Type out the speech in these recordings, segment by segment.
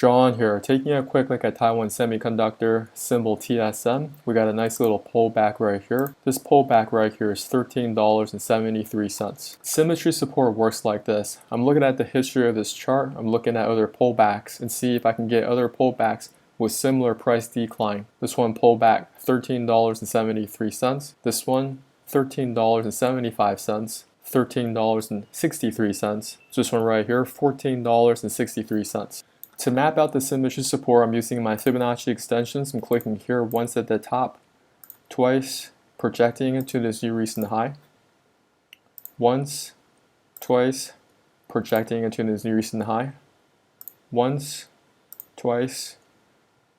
John here, taking a quick look at Taiwan Semiconductor, symbol TSM. We got a nice little pullback right here. This pullback right here is $13.73. Symmetry support works like this. I'm looking at the history of this chart. I'm looking at other pullbacks and see if I can get other pullbacks with similar price decline. This one pulled back $13.73. This one $13.75. $13.63. This one right here, $14.63. To map out the symmetry support, I'm using my Fibonacci extensions. I'm clicking here once at the top, twice, projecting it to this new recent high. Once, twice, projecting it to this new recent high. Once, twice,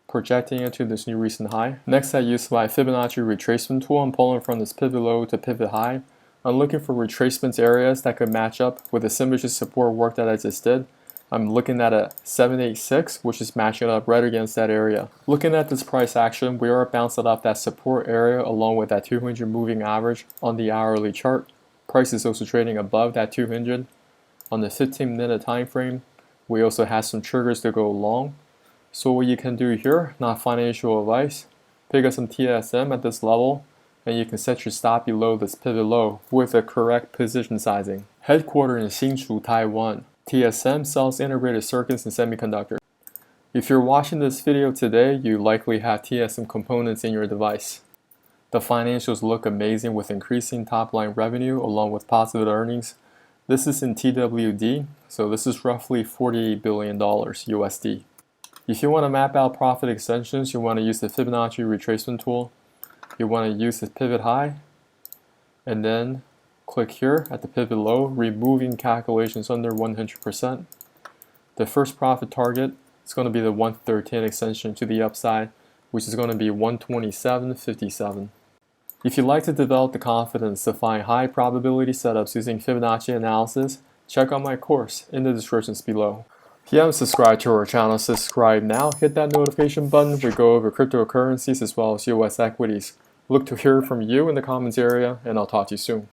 projecting it to this new recent high. Next, I use my Fibonacci retracement tool. I'm pulling from this pivot low to pivot high. I'm looking for retracement areas that could match up with the symmetry support work that I just did. I'm looking at a 786, which is matching up right against that area. Looking at this price action, we are bouncing off that support area along with that 200 moving average on the hourly chart. Price is also trading above that 200 on the 15-minute time frame. We also have some triggers to go long. So what you can do here, not financial advice, pick up some TSM at this level, and you can set your stop below this pivot low with the correct position sizing. Headquartered in Hsinchu, Taiwan, TSM sells integrated circuits and semiconductor. If you're watching this video today, you likely have TSM components in your device. The financials look amazing with increasing top-line revenue along with positive earnings. This is in TWD, so this is roughly $48 billion USD. If you want to map out profit extensions, you want to use the Fibonacci retracement tool. You want to use the pivot high, and then click here at the pivot low, removing calculations under 100%. The first profit target is going to be the 113 extension to the upside, which is going to be 127.57. If you'd like to develop the confidence to find high probability setups using Fibonacci analysis, check out my course in the descriptions below. If you haven't subscribed to our channel, subscribe now. Hit that notification button. We go over cryptocurrencies as well as US equities. Look to hear from you in the comments area, and I'll talk to you soon.